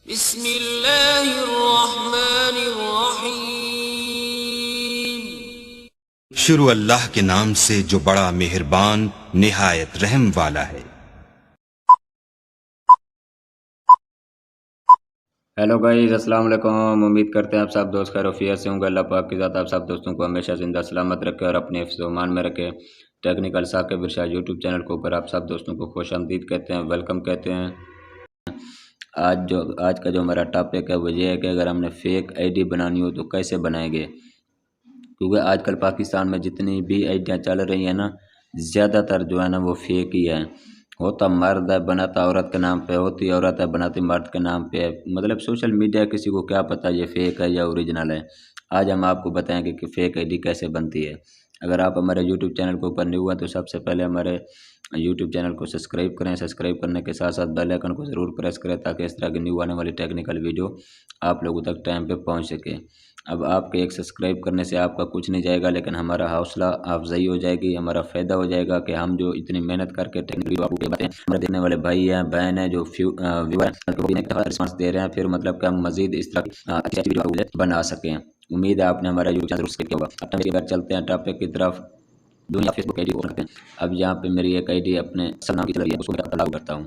बिस्मिल्लाहिर्रहमानिर्रहीम। शुरू अल्लाह के नाम से जो बड़ा मेहरबान निहायत रहम वाला है। हेलो गाइस, अस्सलाम वालेकुम। उम्मीद करते हैं आप सब दोस्त खैरियत से होंगे। अल्लाह पाक की ज़ात आप सब दोस्तों को हमेशा जिंदा सलामत रखे और अपने हिफ्ज़ व ईमान में रखे। टेक्निकल साकिब इरशाद यूट्यूब चैनल के ऊपर आप सब दोस्तों को खुशामदीद कहते हैं, वेलकम कहते हैं। आज का जो हमारा टॉपिक है वो ये है कि अगर हमने फेक आईडी बनानी हो तो कैसे बनाएंगे। क्योंकि आजकल पाकिस्तान में जितनी भी आईडियाँ चल रही हैं ना, ज़्यादातर जो है ना वो फेक ही है। होता मर्द है बनाता औरत के नाम पे, होती औरत है बनाती मर्द के नाम पे। मतलब सोशल मीडिया किसी को क्या पता ये फेक है या ओरिजिनल है। आज हम आपको बताएंगे कि फेक आईडी कैसे बनती है। अगर आप हमारे यूट्यूब चैनल के ऊपर न्यू हुआ तो सबसे पहले हमारे यूट्यूब चैनल को सब्सक्राइब करें। सब्सक्राइब करने के साथ साथ बेल आइकन को ज़रूर प्रेस करें ताकि इस तरह की न्यू आने वाली टेक्निकल वीडियो आप लोगों तक टाइम पे पहुंच सके। अब आपके एक सब्सक्राइब करने से आपका कुछ नहीं जाएगा, लेकिन हमारा हौसला अफजाई हो जाएगी, हमारा फ़ायदा हो जाएगा कि हम जो इतनी मेहनत करके टेक्निकल आपको बताएं, हमारे देखने वाले भाई हैं बहन हैं जो व्यूअर रिस्पॉन्स दे रहे हैं, फिर मतलब कि हम मजीद इस तरह की अच्छी वीडियो बना सकें। उम्मीद है आपने हमारा यूट्यूब चैनल सब्सक्राइब किया होगा। अब अगर चलते हैं टॉपिक की तरफ, दुनिया फेसबुक आईडी ओपन करते हैं। अब यहाँ पे मेरी एक आईडी अपने सब नाम की चल रही है, उसको मैं लॉग करता हूँ।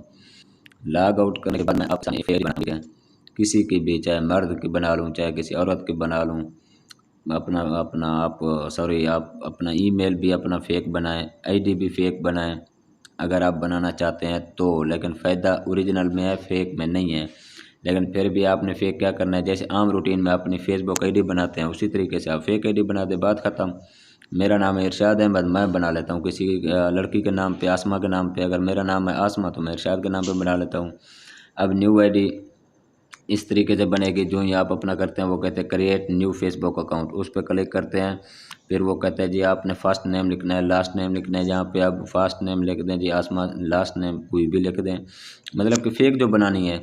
लॉग आउट करने के बाद मैं ऑप्शन एक आईडी बना है, किसी की भी, चाहे मर्द की बना लूँ चाहे किसी औरत की बना लूँ। अपना अपना आप सॉरी आप अपना ईमेल भी अपना फेक बनाएं, आईडी भी फेक बनाएं अगर आप बनाना चाहते हैं तो। लेकिन फ़ायदा ओरिजिनल में है, फेक में नहीं है। लेकिन फिर भी आपने फेक क्या करना है, जैसे आम रूटीन में अपनी फेसबुक आईडी बनाते हैं उसी तरीके से आप फेक आईडी बना दे, बात ख़त्म। मेरा नाम है इरशाद अहमद, मैं बना लेता हूँ किसी लड़की के नाम पे, आसमा के नाम पे। अगर मेरा नाम है आसमा तो मैं इरशाद के नाम पे बना लेता हूँ। अब न्यू आईडी इस तरीके से बनेगी। जो ही आप अपना करते हैं वो कहते हैं क्रिएट न्यू फेसबुक अकाउंट, उस पर क्लिक करते हैं। फिर वो कहते हैं जी आपने फर्स्ट नेम लिखना है, लास्ट नेम लिखना है। जहाँ पे आप फर्स्ट नेम लिख दें जी आसमा, लास्ट नेम कोई भी लिख दें। मतलब कि फ़ेक जो बनानी है,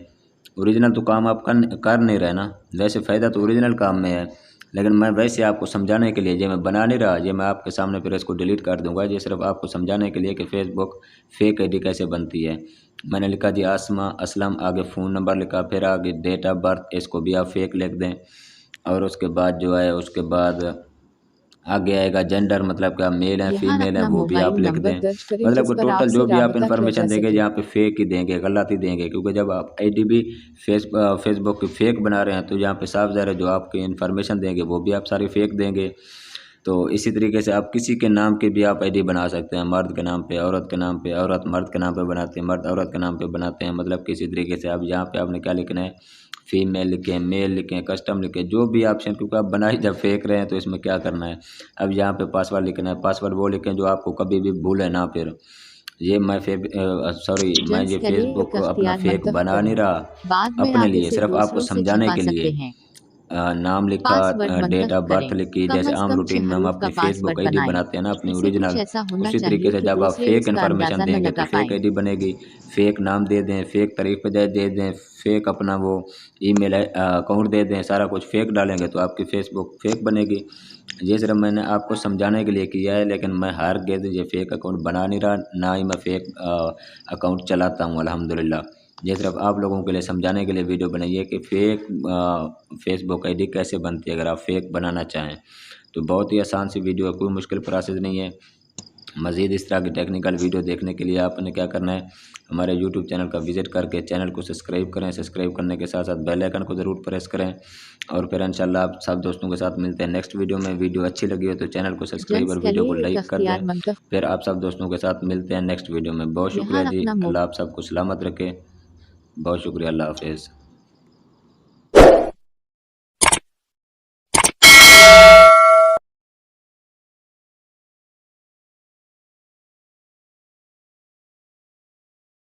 ओरिजिनल तो काम आप कर नहीं रहे ना। वैसे फ़ायदा तो ओरिजिनल काम में है, लेकिन मैं वैसे आपको समझाने के लिए ये मैं बना नहीं रहा, ये मैं आपके सामने फिर इसको डिलीट कर दूंगा। ये सिर्फ आपको समझाने के लिए कि फेसबुक फेक आईडी कैसे बनती है। मैंने लिखा जी आसमा असलम, आगे फ़ोन नंबर लिखा, फिर आगे डेट ऑफ बर्थ, इसको भी आप फेक लिख दें। और उसके बाद जो है उसके बाद आगे आएगा जेंडर, मतलब कि आप मेल हैं फीमेल हैं, वो भी आप लिख दें। मतलब कि टोटल जो भी आप इन्फॉर्मेशन देंगे यहाँ पे फेक ही देंगे, गलत ही देंगे। क्योंकि जब आप आईडी भी फेसबुक की फेक बना रहे हैं तो यहाँ पे साफ ज़ाहिर है जो आपकी इन्फॉर्मेशन देंगे वो भी आप सारी फेक देंगे। तो इसी तरीके से आप किसी के नाम की भी आप आईडी बना सकते हैं, मर्द के नाम पे, औरत के नाम पे, औरत मर्द के नाम पे बनाते हैं, मर्द औरत के नाम पे बनाते हैं। मतलब किसी तरीके से आप यहाँ पे आपने क्या लिखना है, फीमेल लिखें, मेल लिखें, कस्टम लिखें, जो भी ऑप्शन, क्योंकि आप बना ही जब फेंक रहे हैं तो इसमें क्या करना है। अब यहाँ पे पासवर्ड लिखना है, पासवर्ड वो लिखें जो आपको कभी भी भूले ना। फिर ये मैं मैं ये फेसबुक अपना फेक बना नहीं रहा, अपने लिए सिर्फ आपको समझाने के लिए। नाम लिखा, डेट ऑफ बर्थ लिखी, जैसे आम रूटीन में हम अपनी फेसबुक आईडी बनाते हैं ना अपनी ओरिजिनल, उसी तरीके से जब आप फेक इन्फॉर्मेशन देंगे तो फेक आईडी बनेगी। फेक नाम दे दें, फेक तारीफ दे दें, फेक अपना वो ईमेल अकाउंट दे दें, सारा कुछ फेक डालेंगे तो आपकी फेसबुक फेक बनेगी। ये सिर्फ मैंने आपको समझाने के लिए किया है, लेकिन मैं हरगिज़ ये फेक अकाउंट बना नहीं रहा, ना ही मैं फेक अकाउंट चलाता हूँ अल्हम्दुलिल्लाह। ये सिर्फ आप लोगों के लिए समझाने के लिए वीडियो बनाई है कि फ़ेक फेसबुक आईडी कैसे बनती है। अगर आप फ़ेक बनाना चाहें तो बहुत ही आसान सी वीडियो है, कोई मुश्किल प्रोसेस नहीं है। मज़ीद इस तरह की टेक्निकल वीडियो देखने के लिए आपने क्या करना है, हमारे यूट्यूब चैनल का विज़िट करके चैनल को सब्सक्राइब करें। सब्सक्राइब करने के साथ साथ बेल आइकन को ज़रूर प्रेस करें। और फिर इंशाल्लाह आप सब दोस्तों के साथ मिलते हैं नेक्स्ट वीडियो में। वीडियो अच्छी लगी हो तो चैनल को सब्सक्राइब और वीडियो को लाइक कर दें। फिर आप सब दोस्तों के साथ मिलते हैं नेक्स्ट वीडियो में। बहुत शुक्रिया जी, अल्लाह आप सबको सलामत रखे। बहुत शुक्रिया, अल्लाह हाफिज़।